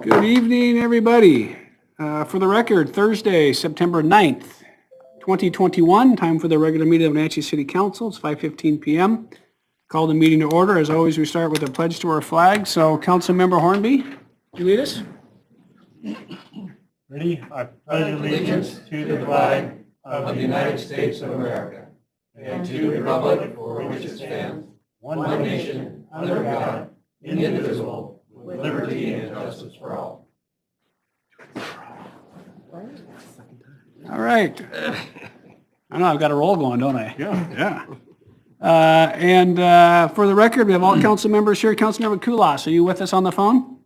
Good evening, everybody. For the record, Thursday, September 9th, 2021, time for the regular meeting of Wenatchee City Council. It's 5:15 p.m. Call the meeting to order. As always, we start with a pledge to our flag. So, Councilmember Hornby, would you lead us? Ready? I pledge allegiance to the flag of the United States of America and to the republic for which it stands, one nation, under God, indivisible, with liberty and justice for all. All right. I know, I've got a roll going, don't I? Yeah. And for the record, we have all council members here. Councilmember Kulas, are you with us on the phone?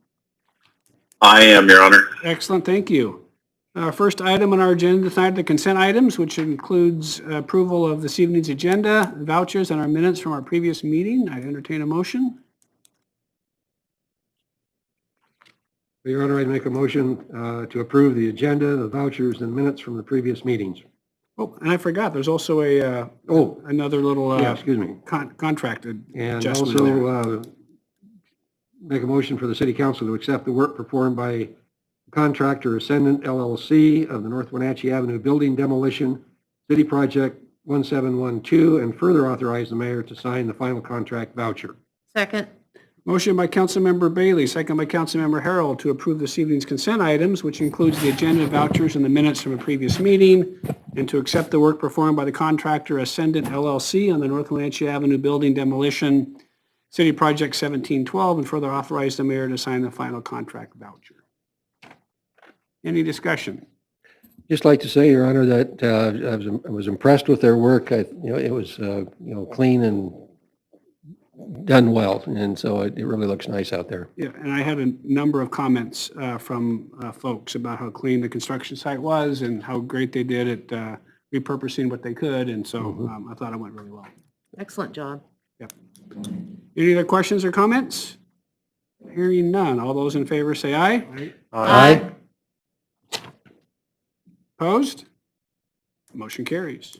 I am, Your Honor. Excellent, thank you. First item on our agenda tonight, the consent items, which includes approval of this evening's agenda, vouchers, and our minutes from our previous meeting. I entertain a motion. Your Honor, I'd make a motion to approve the agenda, the vouchers, and minutes from the previous meetings. Oh, and I forgot, there's also another little Yeah, excuse me. contracted And adjustment there. also make a motion for the City Council to accept the work performed by contractor Ascendant LLC of the North Wenatchee Avenue Building Demolition, City Project 1712, and further authorize the mayor to sign the final contract voucher. Second. Motion by Councilmember Bailey, second by Councilmember Harrell to approve this evening's consent items, which includes the agenda, vouchers, and the minutes from a previous meeting, and to accept the work performed by the contractor Ascendant LLC on the North Wenatchee Avenue Building Demolition, City Project 1712, and further authorize the mayor to sign the final contract voucher. Any discussion? Just like to say, Your Honor, that I was impressed with their work. It was clean and done well, and so it really looks nice out there. Yeah, and I had a number of comments from folks about how clean the construction site was and how great they did at repurposing what they could, and so I thought it went really well. Excellent job. Yep. Any other questions or comments? Hearing none. All those in favor say aye. Aye. Opposed? Motion carries.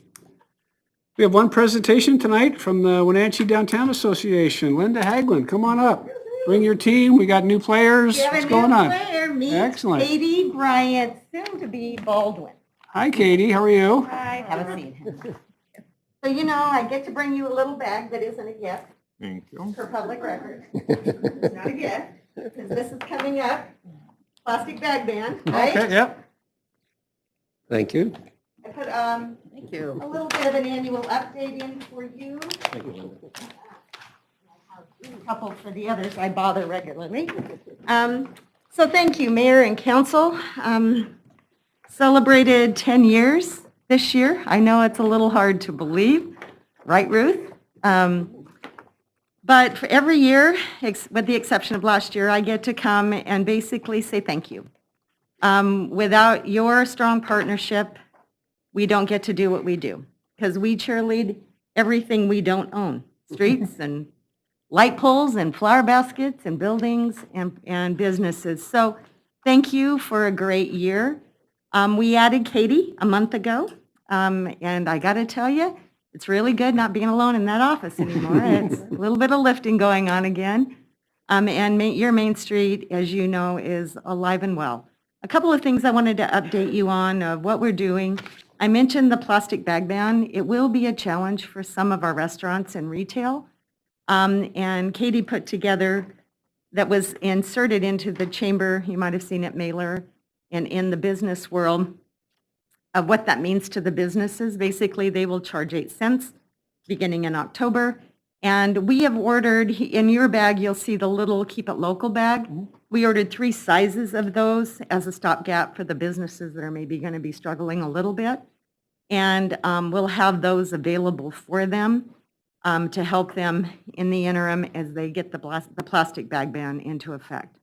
We have one presentation tonight from the Wenatchee Downtown Association. Linda Haglund, come on up. Bring your team. We got new players. We have What's a going new on? player, meet Excellent. Katie Bryant, soon to be Baldwin. Hi, Katie. How are you? I haven't seen him. So I get to bring you a little bag that isn't a gift. Thank you. For public record. It's not a gift, because this is coming up. Plastic bag ban, right? Okay, yep. Thank you. I put Thank you. a little bit of an annual update in for you. A couple for the others I bother regularly. So thank you, Mayor and Council. Celebrated 10 years this year. I know it's a little hard to believe, right, Ruth? But for every year, with the exception of last year, I get to come and basically say thank you. Without your strong partnership, we don't get to do what we do, because we cheerlead everything we don't own, streets and light poles and flower baskets and buildings and businesses. So thank you for a great year. We added Katie a month ago, and I got to tell you, it's really good not being alone in that office anymore. It's a little bit of lifting going on again. Your Main Street, as you know, is alive and well. A couple of things I wanted to update you on of what we're doing. I mentioned the plastic bag ban. It will be a challenge for some of our restaurants and retail. And Katie put together, that was inserted into the chamber, you might have seen it, mailer, and in the business world, of what that means to the businesses. Basically, they will charge 8 cents beginning in October. And we have ordered, in your bag, you'll see the little Keep It Local bag. We ordered 3 sizes of those as a stopgap for the businesses that are maybe going to be struggling a little bit. And we'll have those available for them to help them in the interim as they get the plastic bag ban into effect.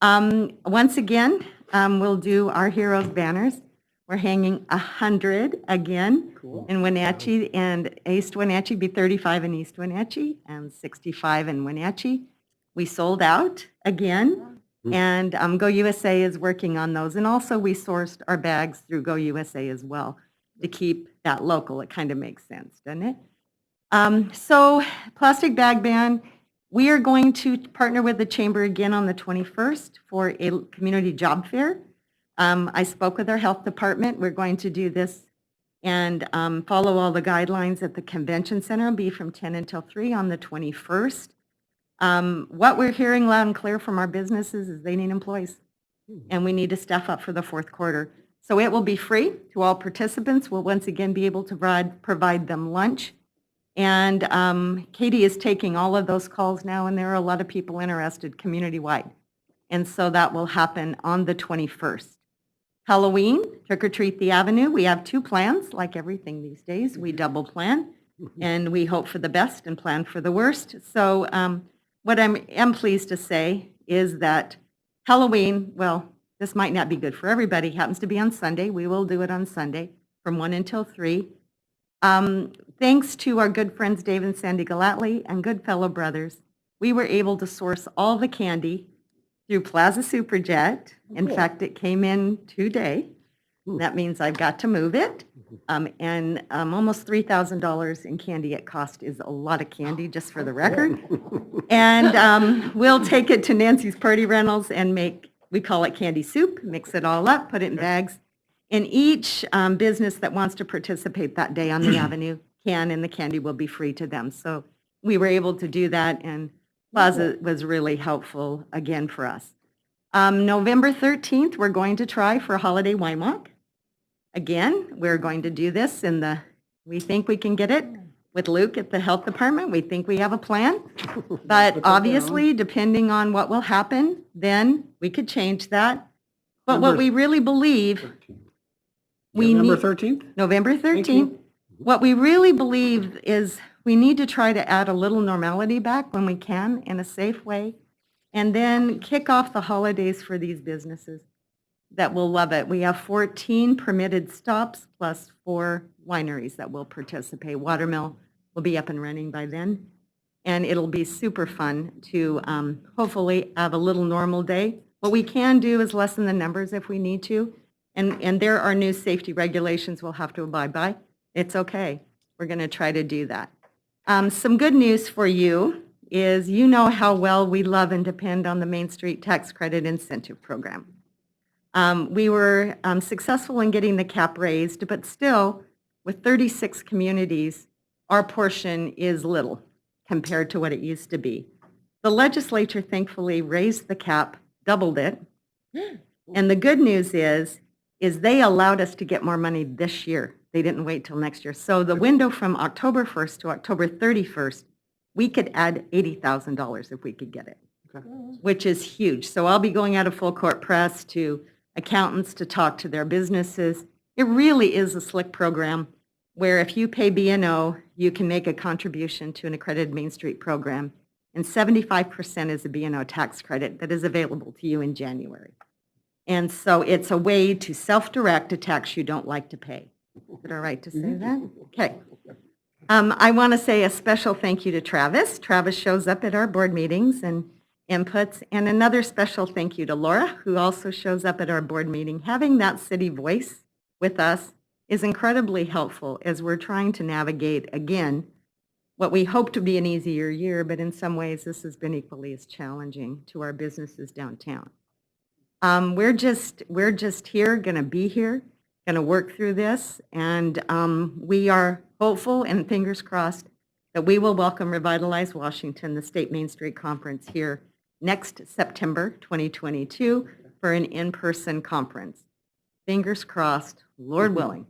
Once again, we'll do our heroes banners. We're hanging 100 again in Wenatchee, and East Wenatchee, be 35 in East Wenatchee and 65 in Wenatchee. We sold out again, and Go USA is working on those. And also we sourced our bags through Go USA as well to keep that local. It kind of makes sense, doesn't it? So plastic bag ban, We are going to partner with the chamber again on the 21st for a community job fair. I spoke with our health department. We're going to do this and follow all the guidelines at the convention center. It'll be from 10 until 3 on the 21st. What we're hearing loud and clear from our businesses is they need employees, and we need to staff up for the fourth quarter. So it will be free to all participants. We'll once again be able to provide them lunch. And Katie is taking all of those calls now, and there are a lot of people interested community-wide. And so that will happen on the 21st. Halloween, Trick or Treat the Avenue. We have 2 plans, like everything these days. We double plan, and we hope for the best and plan for the worst. So what I am pleased to say is that Halloween, well, this might not be good for everybody, happens to be on Sunday. We will do it on Sunday from 1 until 3. Thanks to our good friends Dave and Sandy Galatly and Goodfellow Brothers, we were able to source all the candy through Plaza Superjet. In fact, it came in today. That means I've got to move it. And almost $3,000 in candy it cost is a lot of candy, just for the record. And we'll take it to Nancy's Party Rentals and we call it candy soup, mix it all up, put it in bags. And each business that wants to participate that day on the avenue can, and the candy will be free to them. So we were able to do that, and Plaza was really helpful again for us. November 13th, we're going to try for a holiday wine walk. Again, we're going to do this we think we can get it with Luke at the health department. We think we have a plan, but obviously, depending on what will happen, then we could change that. But what we really believe, November 13th? November Thank you. 13th. What we really believe is we need to try to add a little normality back when we can in a safe way, and then kick off the holidays for these businesses that will love it. We have 14 permitted stops plus 4 wineries that will participate. Watermill will be up and running by then, and it'll be super fun to hopefully have a little normal day. What we can do is lessen the numbers if we need to, and there are new safety regulations we'll have to abide by. It's okay. We're going to try to do that. Some good news for you is you know how well we love and depend on the Main Street Tax Credit Incentive Program. We were successful in getting the cap raised, but still, with 36 communities, our portion is little compared to what it used to be. The legislature thankfully raised the cap, doubled it, and the good news is they allowed us to get more money this year. They didn't wait till next year. So the window from October 1st to October 31st, we could add $80,000 if we could get it, which is huge. So I'll be going out of full court press to accountants to talk to their businesses. It really is a slick program where if you pay B&O, you can make a contribution to an accredited Main Street program, and 75% is a B&O tax credit that is available to you in January. And so it's a way to self-direct a tax you don't like to pay. Is it all right to say that? Okay. I want to say a special thank you to Travis. Travis shows up at our board meetings and inputs, and another special thank you to Laura, who also shows up at our board meeting. Having that city voice with us is incredibly helpful as we're trying to navigate, again, what we hope to be an easier year, but in some ways this has been equally as challenging to our businesses downtown. We're just here, going to be here, going to work through this, and we are hopeful and fingers crossed that we will welcome Revitalize Washington, the State Main Street Conference, here next September 2022 for an in-person conference. Fingers crossed, Lord willing,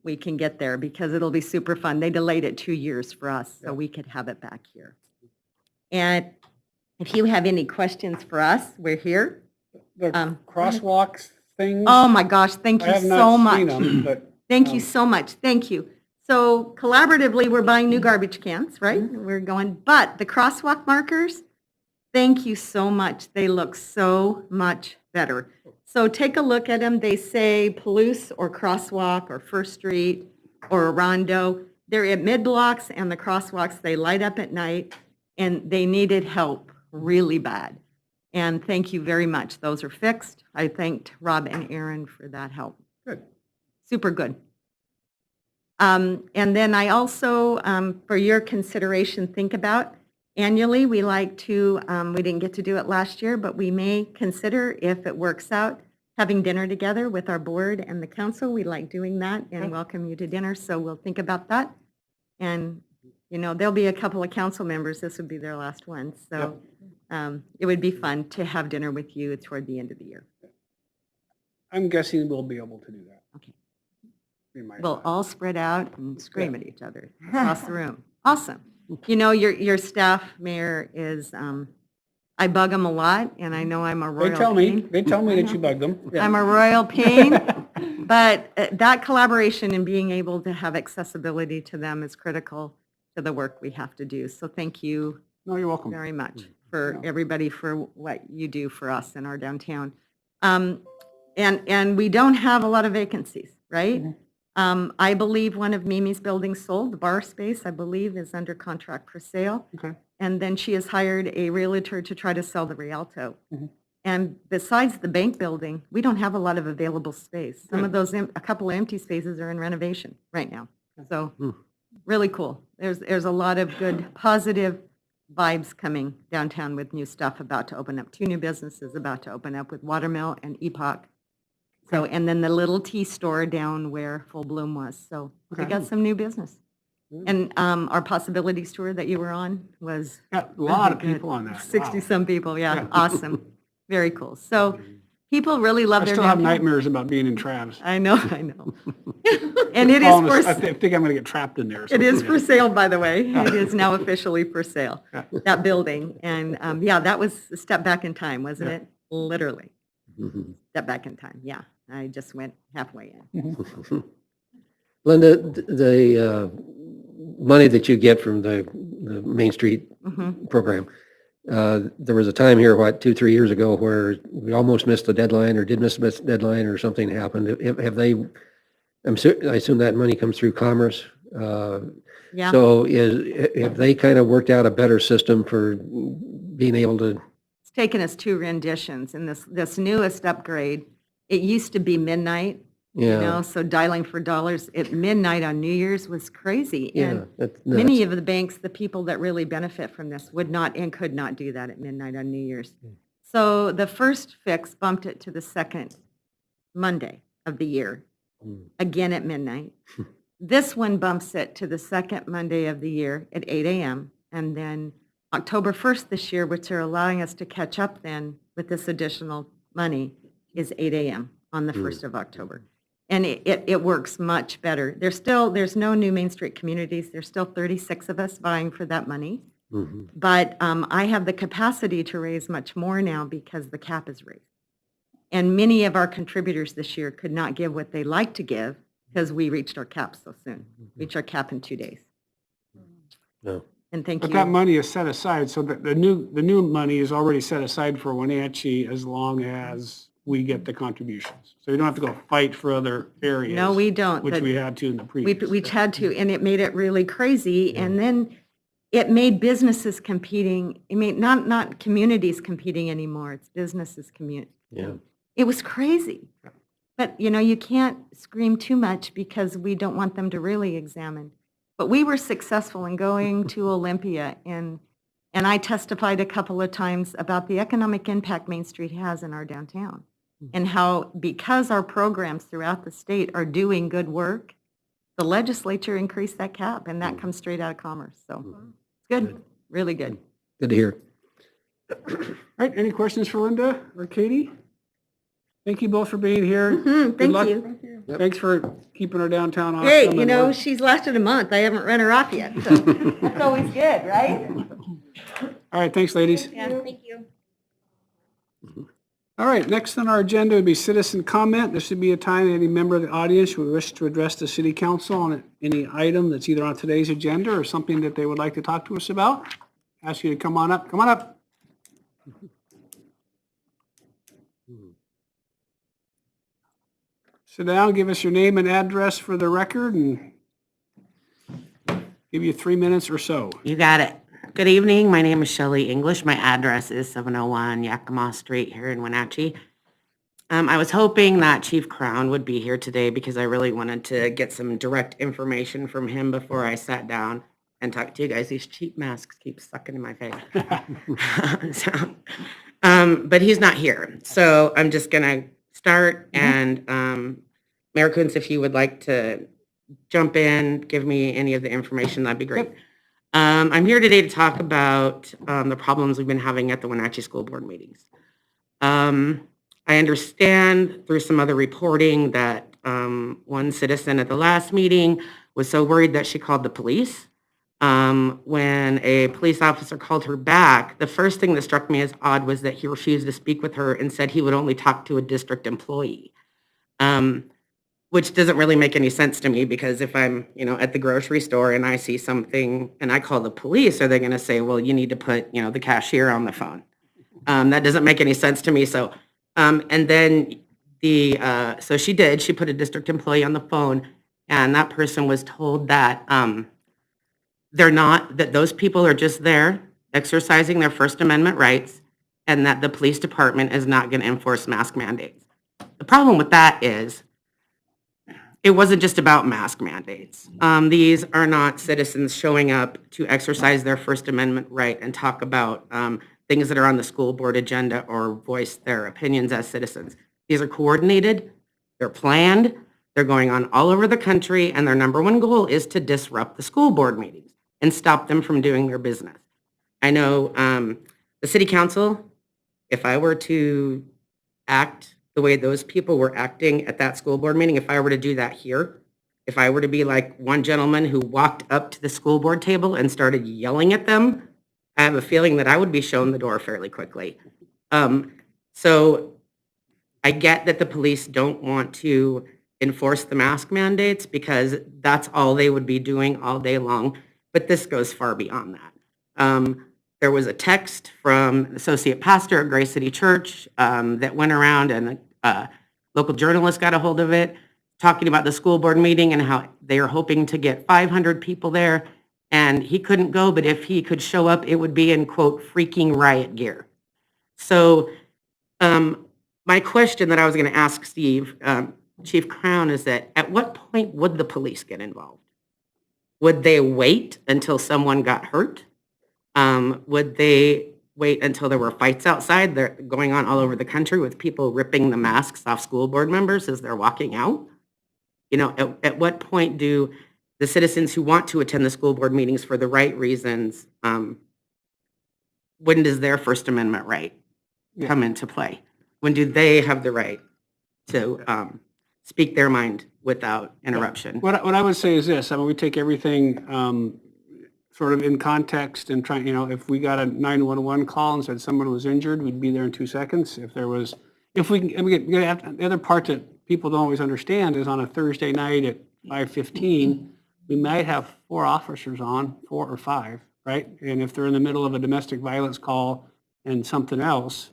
we can get there because it'll be super fun. They delayed it 2 years for us so we could have it back here. And if you have any questions for us, we're here. The crosswalks things? Oh my gosh, thank I you have so not much. seen them, but Thank you so much. Thank you. So collaboratively, we're buying new garbage cans, right? We're going, but the crosswalk markers, thank you so much. They look so much better. So take a look at them. They say Palouse or Crosswalk or First Street or Rondo. They're at mid-blocks, and the crosswalks, they light up at night, and they needed help really bad. And thank you very much. Those are fixed. I thanked Rob and Aaron for that help. good. Super good. And then I also, for your consideration, think about Annually, we like to, we didn't get to do it last year, but we may consider, if it works out, having dinner together with our board and the council. We like doing that and welcome you to dinner, so we'll think about that. And, you know, there'll be a couple of council members, this would be their last one, so it would be fun to have dinner with you toward the end of the year. I'm guessing we'll be able to do that. Okay. We might We'll not. all spread out and scream at each other across the room. Awesome. You know, your staff, Mayor, is, I bug them a lot, and I know I'm a royal They tell me, pain. they tell me that you bug them. Yeah. I'm a royal pain, but that collaboration and being able to have accessibility to them is critical to the work we have to do. So thank you No, you're welcome. very much for everybody for what you do for us in our downtown. And we don't have a lot of vacancies, right? I believe one of Mimi's buildings sold, the bar space, I believe, is under contract for sale. Okay. And then she has hired a realtor to try to sell the Rialto. And besides the bank building, we don't have a lot of available space. Some of those, a couple of empty spaces are in renovation right now. So really cool. There's a lot of good, positive vibes coming downtown with new stuff about to open up. 2 new businesses about to open up with Watermill and Epoch. So, and then the little tea store down where Full Bloom was. So we got some new business. And our possibilities tour that you were on was Got a lot of people on that. 60-some people, yeah, awesome. Very cool. So people really love I their still have downtown. nightmares about being in Trav's. I know. And it is for, I think I'm going to get trapped in there. or it is something. for sale, by the way. It is now officially for sale, Yeah. that building. And yeah, that was a step back in time, wasn't it? Literally, step back in time, yeah. I just went halfway in. Linda, the money that you get from the Main Street program, there was a time here, 2-3 years ago, where we almost missed the deadline or did miss the deadline or something happened. Have they, I assume that money comes through Commerce. Yeah. So have they kind of worked out a better system for being able to? It's taken us 2 renditions, and this newest upgrade, it used to be midnight, you know, so dialing for dollars at midnight on New Year's was crazy. And that's many nuts. of the banks, the people that really benefit from this would not and could not do that at midnight on New Year's. So the first fix bumped it to the second Monday of the year, again at midnight. This one bumps it to the second Monday of the year at 8 a.m. And then October 1st this year, which are allowing us to catch up then with this additional money, is 8 a.m. on the 1st of October. And it works much better. There's no new Main Street communities. There's still 36 of us vying for that money. But I have the capacity to raise much more now because the cap is raised. And many of our contributors this year could not give what they like to give because we reached our cap so soon. Reached our cap in 2 days. No. And thank But you. that money is set aside, so that the new money is already set aside for Wenatchee as long as we get the contributions. So you don't have to go fight for other areas. No, we don't. Which The- we had to in the We previous. had to, and it made it really crazy. And then it made businesses competing. It made not communities competing anymore. It's businesses competing. Yeah. It was crazy. But, you know, you can't scream too much because we don't want them to really examine. But we were successful in going to Olympia, and I testified a couple of times about the economic impact Main Street has in our downtown, and how, because our programs throughout the state are doing good work, the legislature increased that cap, and that comes straight out of Commerce. So it's good, really good. Good to hear. All right, any questions for Linda or Katie? Thank you both for being here. Good Thank luck. you. Thanks for keeping our downtown awesome. Hey, you and know, work- she's lasted a month. I haven't run her off yet, so that's always good, right? All right, thanks, ladies. Yeah, thank you. All right, next on our agenda would be citizen comment. This would be a time any member of the audience who would wish to address the city council on any item that's either on today's agenda or something that they would like to talk to us about. Ask you to come on up. Come on up. Sit down, give us your name and address for the record, and give you 3 minutes or so. You got it. Good evening. My name is Shelley English. My address is 701 Yakima Street here in Wenatchee. I was hoping that Chief Crown would be here today because I really wanted to get some direct information from him before I sat down and talk to you guys. These cheap masks keep sucking in my face. So, but he's not here. So I'm just going to start. And Mayor Kuntz, if you would like to jump in, give me any of the information, that'd be great. I'm here today to talk about the problems we've been having at the Wenatchee School Board meetings. I understand through some other reporting that one citizen at the last meeting was so worried that she called the police. When a police officer called her back, the first thing that struck me as odd was that he refused to speak with her and said he would only talk to a district employee, which doesn't really make any sense to me, because if I'm, at the grocery store and I see something and I call the police, are they going to say, well, you need to put, the cashier on the phone? That doesn't make any sense to me. So, and then so she put a district employee on the phone, and that person was told that that those people are just there exercising their First Amendment rights, and that the police department is not going to enforce mask mandates. The problem with that is it wasn't just about mask mandates. These are not citizens showing up to exercise their First Amendment right and talk about things that are on the school board agenda or voice their opinions as citizens. These are coordinated, they're planned, they're going on all over the country, and their number one goal is to disrupt the school board meetings and stop them from doing their business. I know the city council, if I were to act the way those people were acting at that school board meeting, if I were to do that here, if I were to be like one gentleman who walked up to the school board table and started yelling at them, I have a feeling that I would be shown the door fairly quickly. So I get that the police don't want to enforce the mask mandates because that's all they would be doing all day long. But this goes far beyond that. There was a text from an associate pastor at Grace City Church that went around, and a local journalist got a hold of it, talking about the school board meeting and how they are hoping to get 500 people there. And he couldn't go, but if he could show up, it would be in, quote, freaking riot gear. So my question that I was going to ask Steve, Chief Crown, is that at what point would the police get involved? Would they wait until someone got hurt? Would they wait until there were fights outside? They're going on all over the country with people ripping the masks off school board members as they're walking out. At what point do the citizens who want to attend the school board meetings for the right reasons, when does their First Amendment right come into play? When do they have the right to speak their mind without interruption? What I would say is this: we take everything sort of in context and try. If we got a 911 call and said someone was injured, we'd be there in 2 seconds. The other part that people don't always understand is on a Thursday night at 5:15, we might have 4 officers on, 4 or 5, right? And if they're in the middle of a domestic violence call and something else,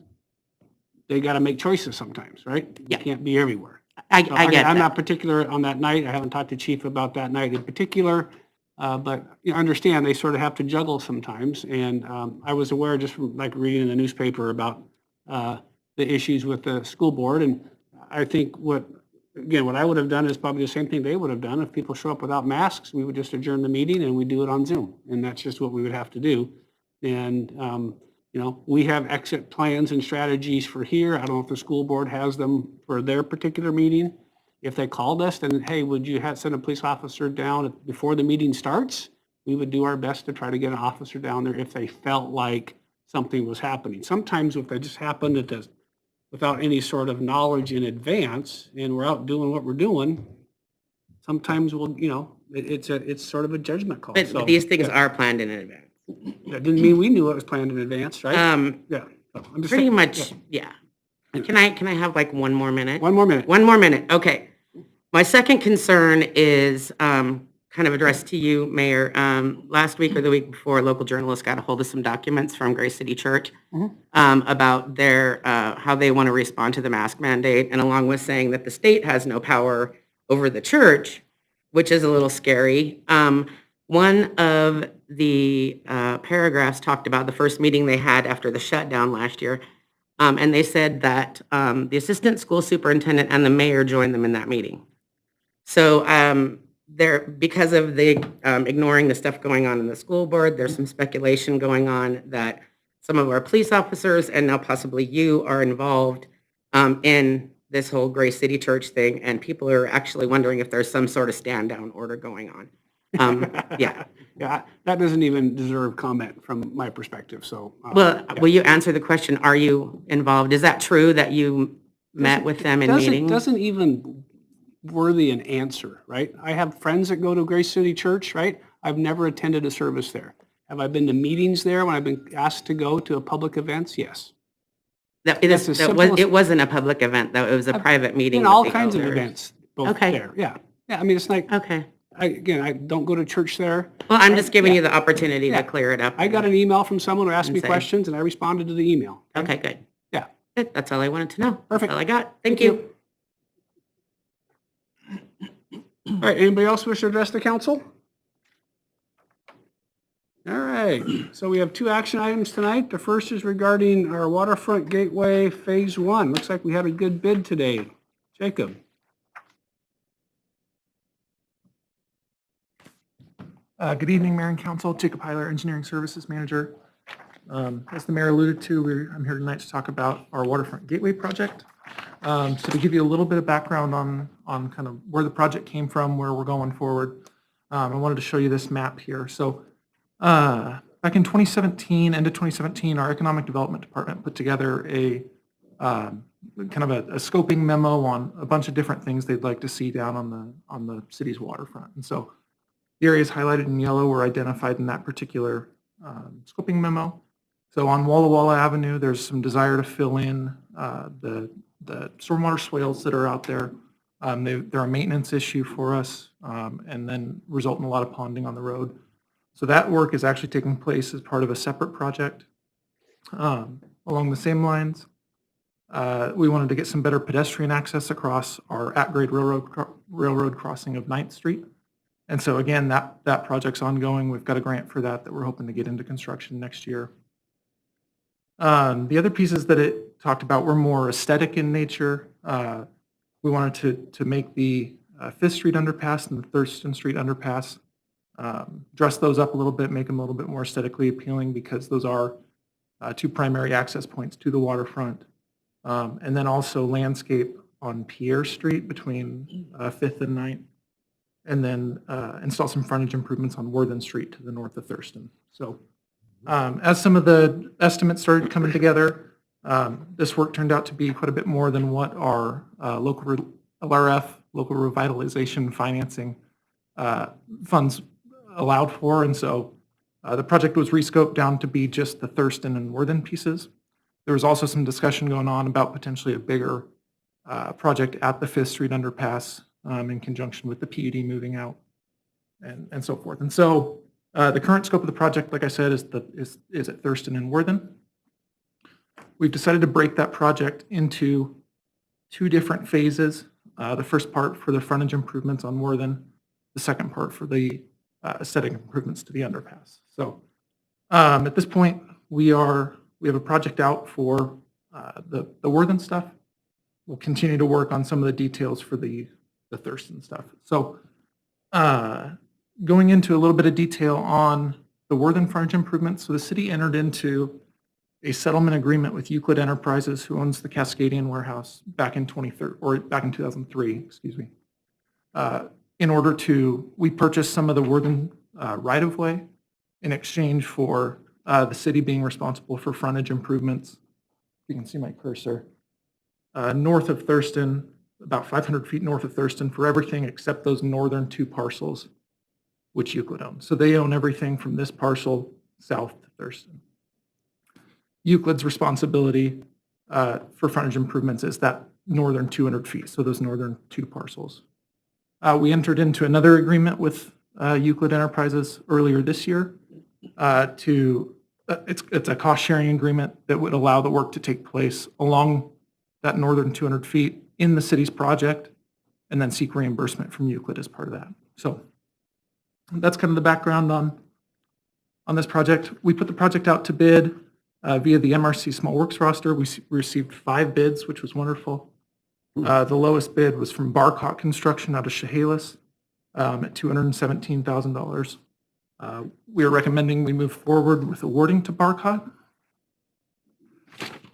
they got to make choices sometimes, right? Yeah. You can't be everywhere. I get I'm that. not particular on that night. I haven't talked to Chief about that night in particular, but understand they sort of have to juggle sometimes. And I was aware just from reading in the newspaper about the issues with the school board. And I think what I would have done is probably the same thing they would have done. If people show up without masks, we would just adjourn the meeting and we do it on Zoom. And that's just what we would have to do. And, we have exit plans and strategies for here. I don't know if the school board has them for their particular meeting. If they called us, then, hey, would you send a police officer down before the meeting starts? We would do our best to try to get an officer down there if they felt like something was happening. Sometimes if it just happened without any sort of knowledge in advance and we're out doing what we're doing, sometimes it's sort of a judgment call. But these things are planned in advance. That didn't mean we knew it was planned in advance, right? Yeah. So I'm just Pretty saying- much, yeah. Can I have 1 more minute? 1 more minute. 1 more minute, okay. My second concern is kind of addressed to you, Mayor. Last week or the week before, a local journalist got a hold of some documents from Grace City Church about their how they want to respond to the mask mandate, and along with saying that the state has no power over the church, which is a little scary. One of the paragraphs talked about the first meeting they had after the shutdown last year, and they said that the assistant school superintendent and the mayor joined them in that meeting. So because of the ignoring the stuff going on in the school board, there's some speculation going on that some of our police officers and now possibly you are involved in this whole Gray City Church thing, and people are actually wondering if there's some sort of stand-down order going on. Yeah. Yeah, that doesn't even deserve comment from my perspective, so. Well, yeah. will you answer the question, are you involved? Is that true that you met with them in meetings? Doesn't even worthy an answer, right? I have friends that go to Grace City Church, right? I've never attended a service there. Have I been to meetings there when I've been asked to go to public events? Yes. It wasn't a public event, though. It was a private meeting. In with all the kinds of elders. events, both Okay. there. Yeah. Yeah, I mean, it's like, Okay. again, I don't go to church there. Well, I'm just giving Yeah. you the opportunity Yeah. to clear it up. I got an email from someone who asked me And say. questions, and I responded to the email. Okay, good. Yeah. Good. That's all I wanted to know. Perfect. That's all I got. Thank you. All right, anybody else wish to address the council? All right, so we have 2 action items tonight. The first is regarding our Waterfront Gateway Phase 1. Looks like we had a good bid today. Jacob? Good evening, Mayor and Council. Jacob Heiler, Engineering Services Manager. As the mayor alluded to, I'm here tonight to talk about our Waterfront Gateway project. So to give you a little bit of background on kind of where the project came from, where we're going forward, I wanted to show you this map here. So back in 2017, end of 2017, our Economic Development Department put together a kind of a scoping memo on a bunch of different things they'd like to see down on the city's waterfront. And so the areas highlighted in yellow were identified in that particular scoping memo. So on Walla Walla Avenue, there's some desire to fill in the stormwater swales that are out there. They're a maintenance issue for us and then result in a lot of ponding on the road. So that work is actually taking place as part of a separate project. Along the same lines, we wanted to get some better pedestrian access across our at-grade railroad crossing of 9th Street. And so again, that project's ongoing. We've got a grant for that we're hoping to get into construction next year. The other pieces that it talked about were more aesthetic in nature. We wanted to make the 5th Street underpass and the Thurston Street underpass, dress those up a little bit, make them a little bit more aesthetically appealing because those are 2 primary access points to the waterfront. And then also landscape on Pierre Street between 5th and 9th. And then install some frontage improvements on Worthen Street to the north of Thurston. So as some of the estimates started coming together, this work turned out to be quite a bit more than what our local LRF, local revitalization financing funds allowed for. And so the project was rescoped down to be just the Thurston and Worthen pieces. There was also some discussion going on about potentially a bigger project at the 5th Street underpass in conjunction with the PUD moving out and so forth. And so the current scope of the project, like I said, is at Thurston and Worthen. We've decided to break that project into 2 different phases. The first part for the frontage improvements on Worthen, the second part for the aesthetic improvements to the underpass. So at this point, we have a project out for the Worthen stuff. We'll continue to work on some of the details for the Thurston stuff. So going into a little bit of detail on the Worthen frontage improvements. So the city entered into a settlement agreement with Euclid Enterprises, who owns the Cascadian warehouse back in 2003, excuse me. We purchased some of the Worthen right-of-way in exchange for the city being responsible for frontage improvements. You can see my cursor. North of Thurston, about 500 feet north of Thurston, for everything except those northern 2 parcels, which Euclid owns. So they own everything from this parcel south to Thurston. Euclid's responsibility for frontage improvements is that northern 200 feet, so those northern 2 parcels. We entered into another agreement with Euclid Enterprises earlier this year it's a cost-sharing agreement that would allow the work to take place along that northern 200 feet in the city's project, and then seek reimbursement from Euclid as part of that. So that's kind of the background on this project. We put the project out to bid via the MRC Small Works roster. We received 5 bids, which was wonderful. The lowest bid was from Barcott Construction out of Chehalis. at $217,000. We are recommending we move forward with awarding to Barcott.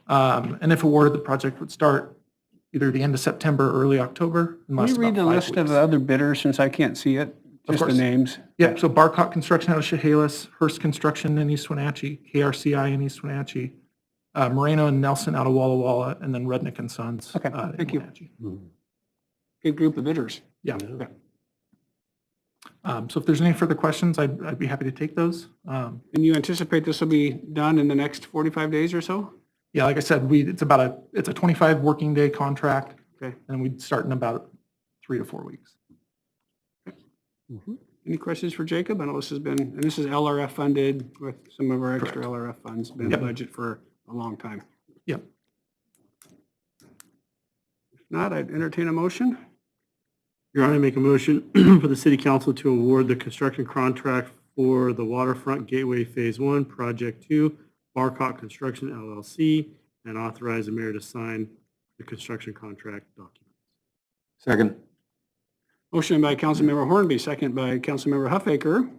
And if awarded, the project would start either the end of September or early October. and Can last you read about the 5 list of weeks. the other bidders since I can't see it? Of Just the course. names. Yep, so Barcott Construction out of Chehalis, Hearst Construction in East Wenatchee, KRCI in East Wenatchee, Moreno and Nelson out of Walla Walla, and then Rednick and Sons. Okay, in thank you. Wenatchee. Good group of bidders. Yeah. So if there's any further questions, I'd be happy to take those. And you anticipate this will be done in the next 45 days or so? Yeah, like I said, it's a 25 working day contract, Okay. and we'd start in about 3 to 4 weeks. Any questions for Jacob? I know this has been, and this is LRF funded with some of our extra LRF funds, been in the Yep. budget for a long time. Yep. If not, I'd entertain a motion. Your Honor, I make a motion for the city council to award the construction contract for the Waterfront Gateway Phase 1, Project 2, Barcott Construction LLC, and authorize the mayor to sign the construction contract document. Second. Motion by Councilmember Hornby, second by Councilmember Huffaker,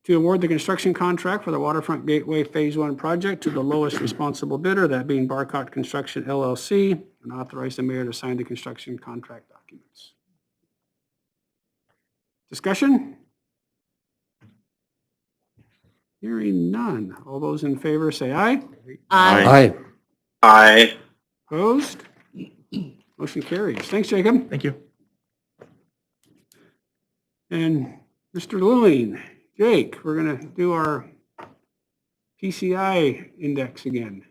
to award the construction contract for the Waterfront Gateway Phase 1 project to the lowest responsible bidder, that being Barcott Construction LLC, and authorize the mayor to sign the construction contract documents. Discussion? Hearing none. All those in favor say aye. Aye. Aye. Opposed? Motion carries. Thanks, Jacob. Thank you. And Mr. Lilling, Jake, we're going to do our PCI index again.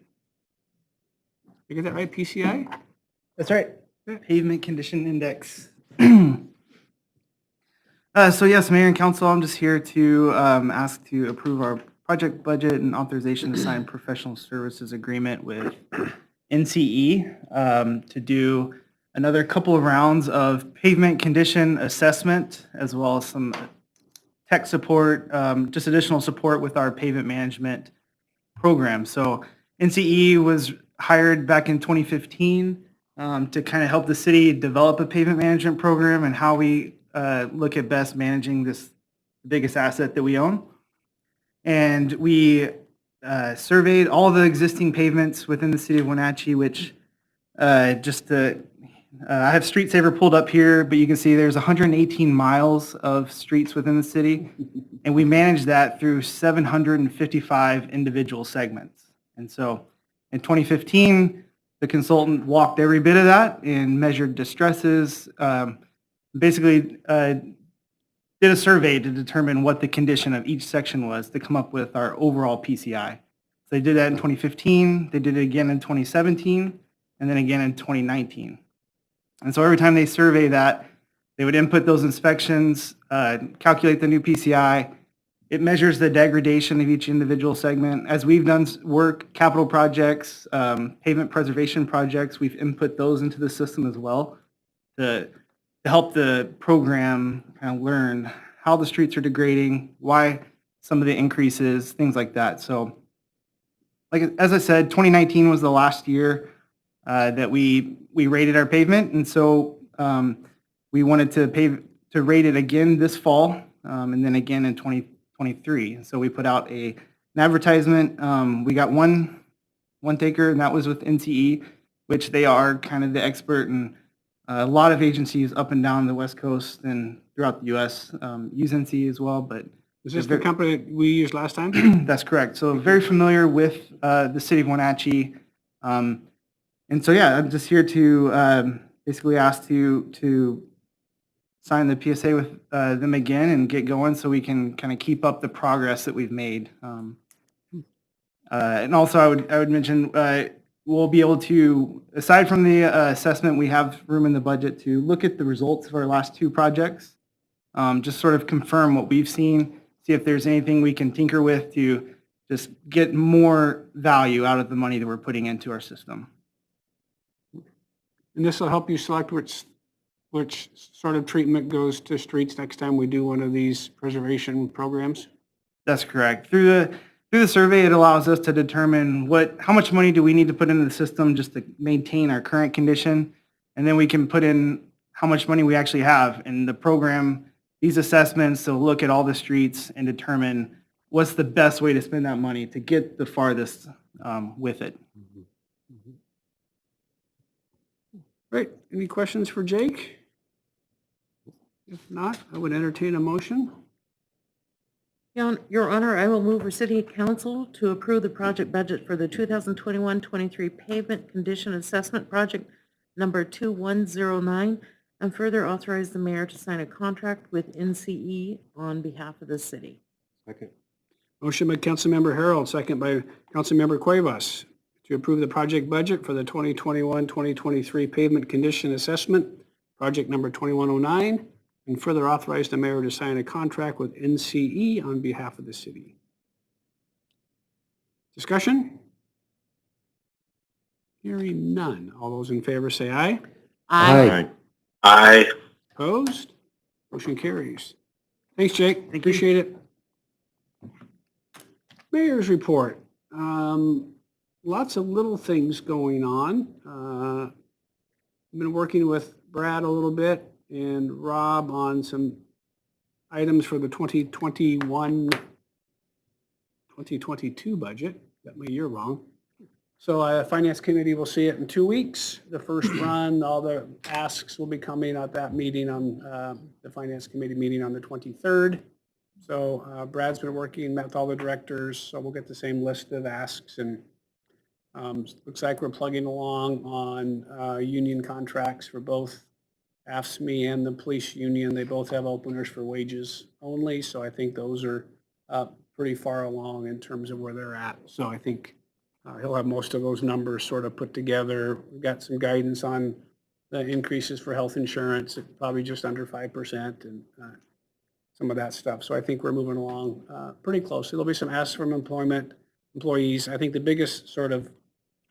You get that right, PCI? That's right. Yeah. Pavement Condition Index. So yes, Mayor and Council, I'm just here to ask to approve our project budget and authorization to sign professional services agreement with NCE to do another couple of rounds of pavement condition assessment, as well as some tech support, just additional support with our pavement management program. So NCE was hired back in 2015 to kind of help the city develop a pavement management program and how we look at best managing this biggest asset that we own. And we surveyed all the existing pavements within the city of Wenatchee, which I have Street Saver pulled up here, but you can see there's 118 miles of streets within the city, and we manage that through 755 individual segments. And so in 2015, the consultant walked every bit of that and measured distresses, basically did a survey to determine what the condition of each section was to come up with our overall PCI. So they did that in 2015, they did it again in 2017, and then again in 2019. And so every time they survey that, they would input those inspections, calculate the new PCI. It measures the degradation of each individual segment. As we've done work, capital projects, pavement preservation projects, we've input those into the system as well to help the program kind of learn how the streets are degrading, why some of the increases, things like that. So, as I said, 2019 was the last year that we rated our pavement, and so we wanted to rate it again this fall, and then again in 2023. So we put out an advertisement. We got one taker, and that was with NCE, which they are kind of the expert, and a lot of agencies up and down the West Coast and throughout the U.S. Use NCE as well, but Is this the company that we used last time? that's correct. So very familiar with the city of Wenatchee. And so, yeah, I'm just here to basically ask to sign the PSA with them again and get going so we can kind of keep up the progress that we've made. And also, I would mention we'll be able to, aside from the assessment, we have room in the budget to look at the results of our last two projects, just sort of confirm what we've seen, see if there's anything we can tinker with to just get more value out of the money that we're putting into our system. And this will help you select which sort of treatment goes to streets next time we do one of these preservation programs? That's correct. Through the survey, it allows us to determine how much money do we need to put into the system just to maintain our current condition, and then we can put in how much money we actually have, and the program these assessments to look at all the streets and determine what's the best way to spend that money to get the farthest with it. Great. Any questions for Jake? If not, I would entertain a motion. Your Honor, I will move for City Council to approve the project budget for the 2021-23 pavement condition assessment project number 2109, and further authorize the mayor to sign a contract with NCE on behalf of the city. Second. Motion by Councilmember Harold, second by Councilmember Cuevas, to approve the project budget for the 2021-2023 pavement condition assessment, project number 2109, and further authorize the mayor to sign a contract with NCE on behalf of the city. Discussion? Hearing none. All those in favor say aye. Aye. Aye. Opposed? Motion carries. Thanks, Jake. Appreciate it. Mayor's report. Lots of little things going on. I've been working with Brad a little bit and Rob on some items for the 2022 budget. Got my year wrong. So Finance Committee will see it in 2 weeks. The first run, all the asks will be coming at that meeting on the Finance Committee meeting on the 23rd. So Brad's been working, met with all the directors, so we'll get the same list of asks, and looks like we're plugging along on union contracts for both AFSCME and the police union. They both have openers for wages only, so I think those are pretty far along in terms of where they're at. So I think he'll have most of those numbers sort of put together. We've got some guidance on the increases for health insurance, at probably just under 5%, and some of that stuff. So I think we're moving along pretty closely. There'll be some asks from employees. I think the biggest sort of,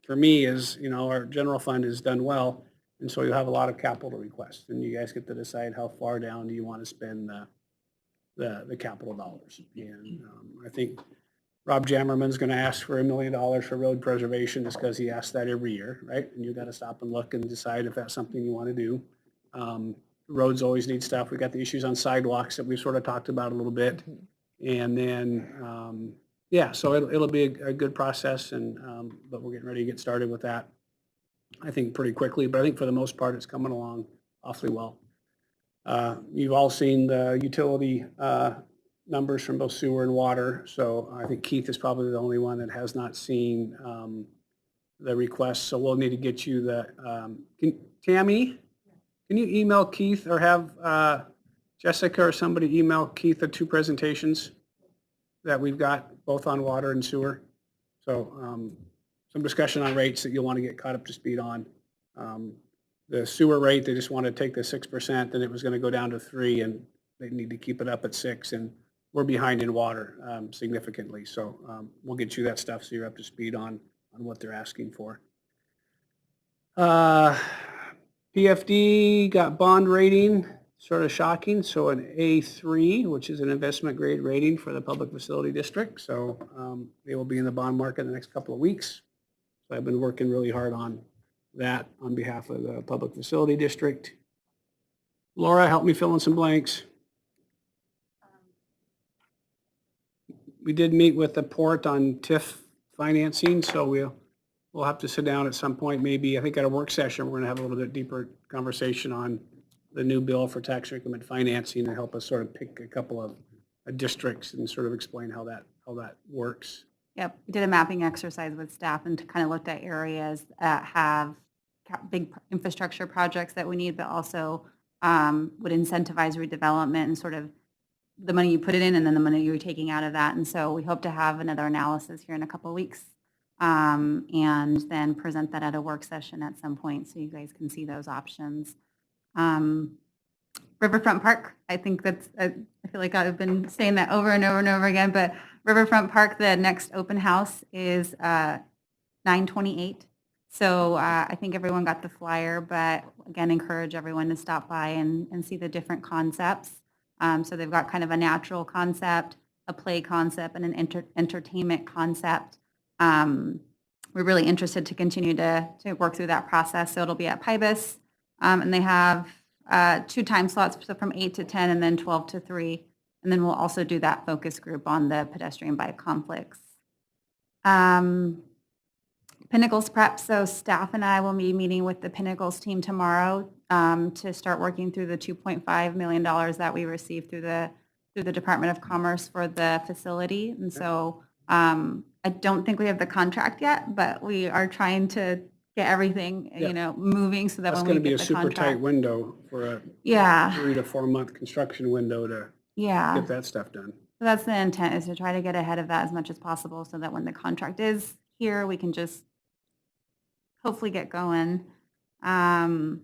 for me, is, our general fund has done well, and so you'll have a lot of capital requests, and you guys get to decide how far down do you want to spend the capital dollars. And I think Rob Jammerman's going to ask for $1 million for road preservation, just because he asks that every year, right? And you got to stop and look and decide if that's something you want to do. Roads always need stuff. We got the issues on sidewalks that we sort of talked about a little bit. And then, so it'll be a good process, and but we're getting ready to get started with that, I think, pretty quickly. But I think for the most part, it's coming along awfully well. You've all seen the utility numbers from both sewer and water. So I think Keith is probably the only one that has not seen the request. So we'll need to get you the, Tammy, can you email Keith, or have Jessica or somebody email Keith the 2 presentations that we've got, both on water and sewer? So some discussion on rates that you'll want to get caught up to speed on. The sewer rate, they just want to take the 6%, and it was going to go down to 3%, and they need to keep it up at 6%. And we're behind in water significantly. So we'll get you that stuff so you're up to speed on what they're asking for. PFD got bond rating, sort of shocking. So an A3, which is an investment grade rating for the public facility district. So they will be in the bond market in the next couple of weeks. So I've been working really hard on that on behalf of the public facility district. Laura, help me fill in some blanks. We did meet with the port on TIF financing, so we'll have to sit down at some point, maybe, I think at a work session, we're going to have a little bit deeper conversation on the new bill for tax increment financing, and help us sort of pick a couple of districts and sort of explain how that works. Yep, we did a mapping exercise with staff and kind of looked at areas that have big infrastructure projects that we need, but also would incentivize redevelopment, and sort of the money you put it in and then the money you're taking out of that. And so we hope to have another analysis here in a couple of weeks, and then present that at a work session at some point so you guys can see those options. Riverfront Park, I think that's, I feel like I've been saying that over and over and over again, but Riverfront Park, the next open house is 9/28. So I think everyone got the flyer, but again, encourage everyone to stop by and see the different concepts. So they've got kind of a natural concept, a play concept, and an entertainment concept. We're really interested to continue to work through that process. So it'll be at Pybus, and they have 2 time slots, so from 8 to 10 and then 12 to 3. And then we'll also do that focus group on the pedestrian bike conflicts. Pinnacles prep, so staff and I will be meeting with the Pinnacles team tomorrow to start working through the $2.5 million that we received through the Department of Commerce for the facility. And so I don't think we have the contract yet, but we are trying to get everything, moving so that That's when going we to be get a the super tight contract. window for a Yeah, 3 to 4 month construction window to yeah. get that stuff done. So that's the intent, is to try to get ahead of that as much as possible so that when the contract is here, we can just hopefully get going. Other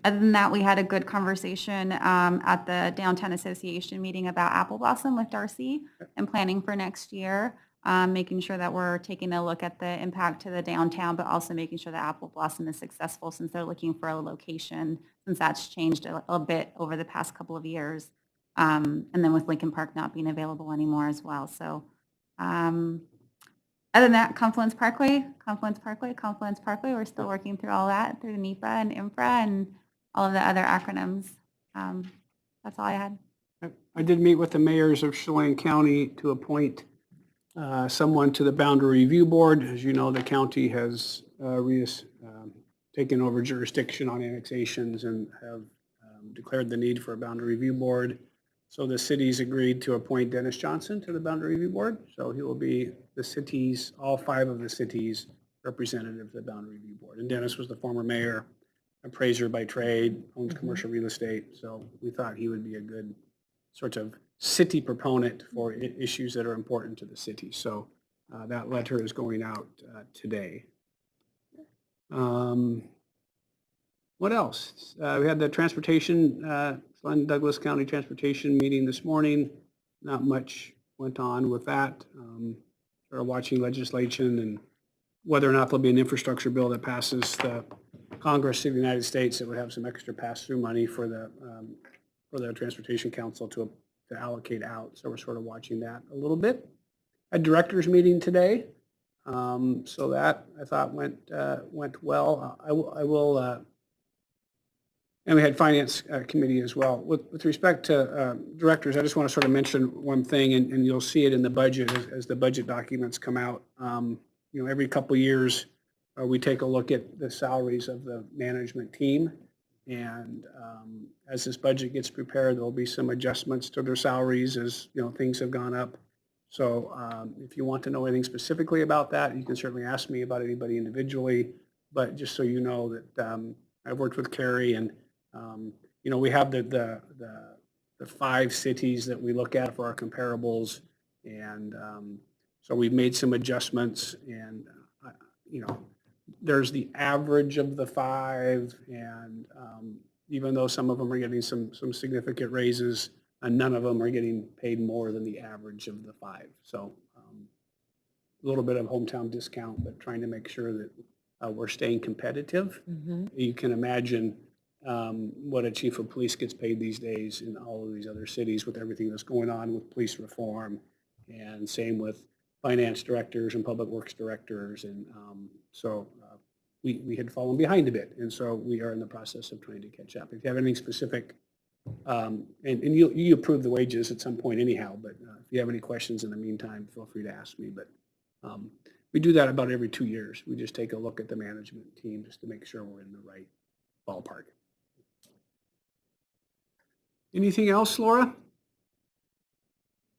than that, we had a good conversation at the Downtown Association meeting about Apple Blossom with Darcy and planning for next year, making sure that we're taking a look at the impact to the downtown, but also making sure that Apple Blossom is successful since they're looking for a location, since that's changed a bit over the past couple of years. And then with Lincoln Park not being available anymore as well. So other than that, Confluence Parkway, we're still working through all that, through NEPA and INFRA and all of the other acronyms. That's all I had. I did meet with the mayors of Chelan County to appoint someone to the Boundary Review Board. As you know, the county has taken over jurisdiction on annexations and have declared the need for a Boundary Review Board. So the city's agreed to appoint Dennis Johnson to the Boundary Review Board. So he will be the city's, all 5 of the cities' representative to the Boundary Review Board. And Dennis was the former mayor, appraiser by trade, owns commercial real estate. So we thought he would be a good sort of city proponent for issues that are important to the city. So that letter is going out today. What else? We had the transportation, Glenn Douglas County Transportation meeting this morning. Not much went on with that. Sort of watching legislation and whether or not there'll be an infrastructure bill that passes the Congress of the United States that would have some extra pass-through money for the Transportation Council to allocate out. So we're sort of watching that a little bit. A directors meeting today. So that I thought went well. I will and we had finance committee as well. With respect to directors, I just want to sort of mention one thing, and you'll see it in the budget as the budget documents come out. Every couple of years, we take a look at the salaries of the management team. And as this budget gets prepared, there'll be some adjustments to their salaries as things have gone up. So if you want to know anything specifically about that, you can certainly ask me about anybody individually. But just so you know that I've worked with Carrie, and we have the 5 cities that we look at for our comparables, and so we've made some adjustments, and there's the average of the 5, and even though some of them are getting some significant raises, none of them are getting paid more than the average of the 5. So a little bit of hometown discount, but trying to make sure that we're staying competitive. You can imagine what a chief of police gets paid these days in all of these other cities with everything that's going on with police reform, and same with finance directors and public works directors. And so we had fallen behind a bit. And so we are in the process of trying to catch up. If you have anything specific, and you approve the wages at some point anyhow, but if you have any questions in the meantime, feel free to ask me. But we do that about every 2 years. We just take a look at the management team just to make sure we're in the right ballpark. Anything else, Laura?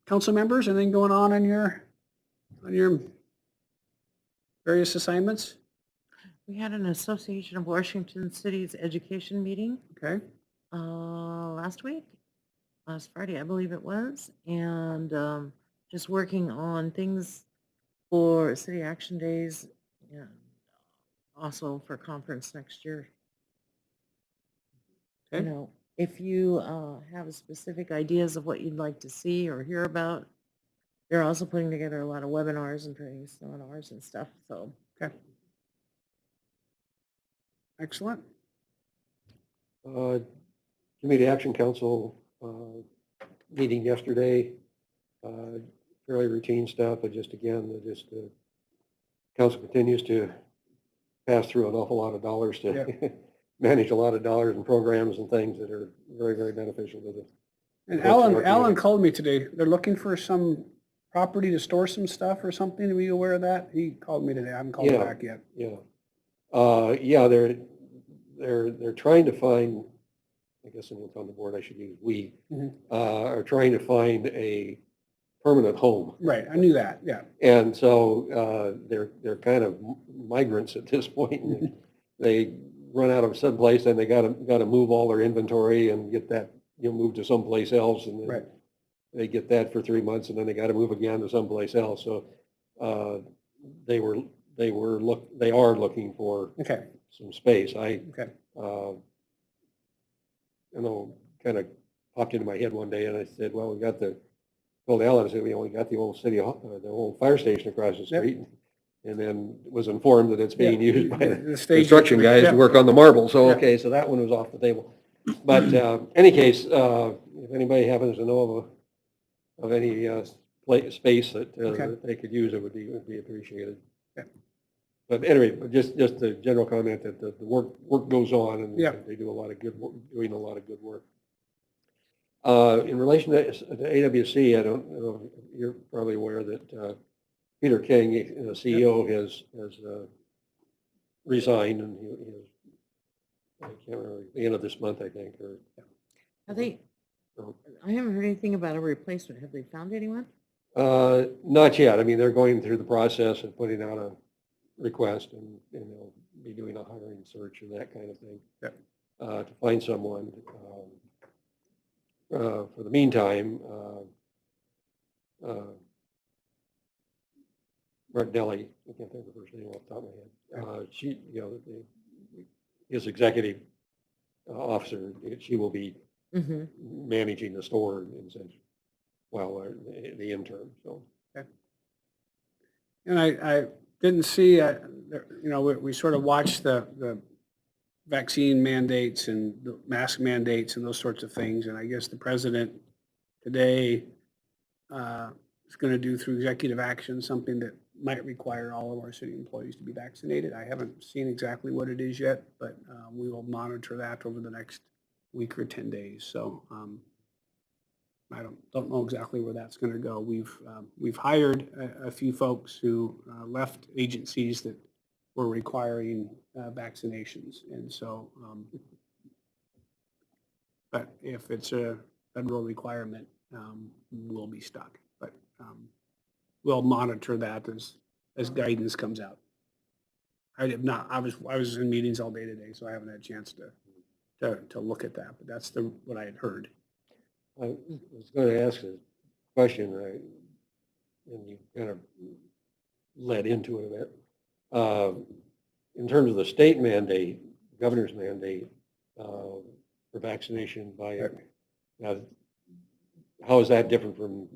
Council members, anything going on your various assignments? We had an Association of Washington Cities education meeting Okay. last Friday, I believe it was, and just working on things for city action days, and also for conference next year. Okay. If you have specific ideas of what you'd like to see or hear about, they're also putting together a lot of webinars and training seminars and stuff. So, Okay. Excellent. Community Action Council meeting yesterday, fairly routine stuff, but just council continues to pass through an awful lot of dollars to manage a lot of dollars and programs and things that are very, very beneficial to the. And folks in our Alan community. called me today. They're looking for some property to store some stuff or something. Are you aware of that? He called me today. I haven't called him Yeah. back yet. Yeah, they're trying to find, I guess when it's on the board, I should use we, Mhm. are trying to find a permanent home. Right, I knew that, yeah. And so they're kind of migrants at this point. And they run out of someplace and they gotta move all their inventory and get that, move to someplace else. And then Right. they get that for 3 months and then they gotta move again to someplace else. So they are looking for Okay, some space. okay. Kind of popped into my head one day and I said, well, we got told Alan, I said, we only got the old the old fire station across the Yep. street. And then was informed that it's being Yeah. used by The the stage- construction guys yeah. to work on the marble. So, Yeah. okay, so that one was off the table. But any case, if anybody happens to know of any space that Okay. that they could use, it would be appreciated. Yeah. But anyway, just a general comment that the work goes on and Yeah. they do a lot of good work, doing a lot of good work. In relation to AWC, I don't know, you're probably aware that Peter King, the CEO, has resigned, and he is, I can't remember, the end of this month, I think, or. Have they, I haven't heard anything about a replacement. Have they found anyone? Not yet. I mean, they're going through the process of putting out a request, and they'll be doing a hiring search and that kind of thing to find someone. For the meantime, Martinelli, I can't think of her first name off the top of my head. She, his executive officer, she will be Mm-hmm. managing the store in sense, well, the interim. So. And I didn't see, we sort of watched the vaccine mandates and the mask mandates and those sorts of things. And I guess the president today is going to do through executive action something that might require all of our city employees to be vaccinated. I haven't seen exactly what it is yet, but we will monitor that over the next week or 10 days. So I don't know exactly where that's going to go. We've hired a few folks who left agencies that were requiring vaccinations, and so. But if it's a federal requirement, we'll be stuck. But we'll monitor that as guidance comes out. I did not. I was in meetings all day today, so I haven't had a chance to look at that. But that's what I had heard. I was going to ask a question, and you kind of led into it a bit. In terms of the state mandate, governor's mandate for vaccination by, how is that different from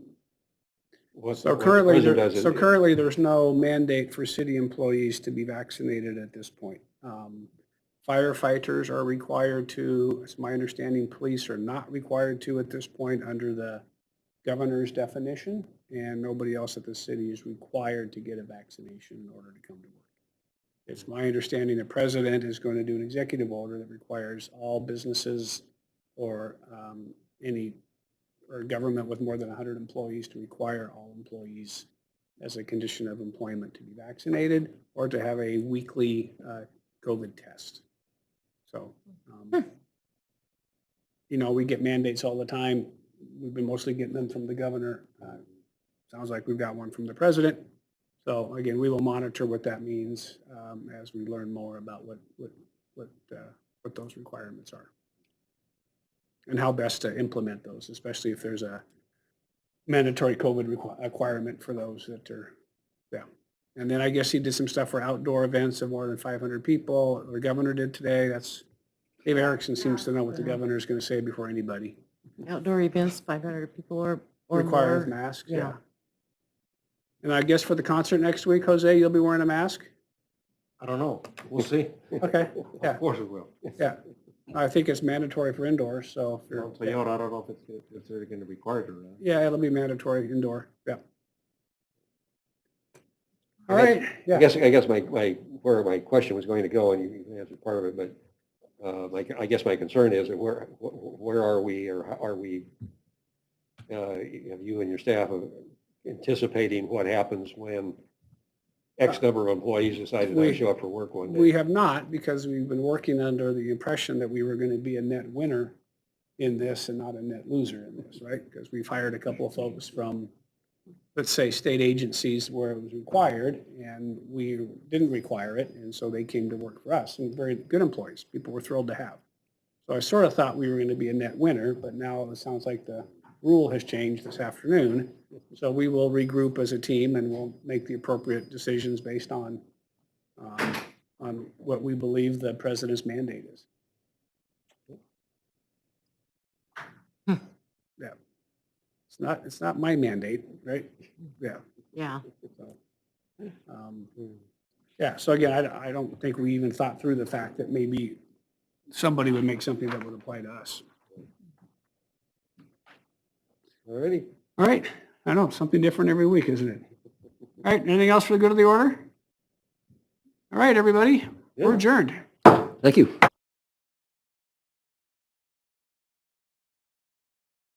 what So the currently, president does? currently there's no mandate for city employees to be vaccinated at this point. Firefighters are required to, it's my understanding, police are not required to at this point under the governor's definition, and nobody else at the city is required to get a vaccination in order to come to work. It's my understanding the president is going to do an executive order that requires all businesses or government with more than 100 employees to require all employees as a condition of employment to be vaccinated or to have a weekly COVID test. So, we get mandates all the time. We've been mostly getting them from the governor. Sounds like we've got one from the president. So again, we will monitor what that means as we learn more about what those requirements are and how best to implement those, especially if there's a mandatory COVID requirement for those that are, And then I guess he did some stuff for outdoor events of more than 500 people. The governor did today. Dave Erickson seems to know what the governor is going to say before anybody. Outdoor events, 500 people or Require more. masks, Yeah. yeah. And I guess for the concert next week, Jose, you'll be wearing a mask? I don't know. We'll see. Okay, yeah. Of course it will. Yeah. I think it's mandatory for indoors, so. I don't know if they're going to require it or not. Yeah, it'll be mandatory indoor, yeah. All right, I yeah. guess where my question was going to go, and you answered part of it, but I guess my concern is that where are we, or are we, you and your staff anticipating what happens when X number of employees decide to not show up for work one day? We have not, because we've been working under the impression that we were going to be a net winner in this and not a net loser in this, right? Because we've hired a couple of folks from, let's say, state agencies where it was required, and we didn't require it, and so they came to work for us, and very good employees, people were thrilled to have. So I sort of thought we were going to be a net winner, but now it sounds like the rule has changed this afternoon. So we will regroup as a team, and we'll make the appropriate decisions based on what we believe the president's mandate is. Yeah. It's not my mandate, right? Yeah. Yeah. So, yeah, so again, I don't think we even thought through the fact that maybe somebody would make something that would apply to us. All righty. All right, I know, something different every week, isn't it? All right, anything else for the good of the order? All right, everybody, we're adjourned. Thank you.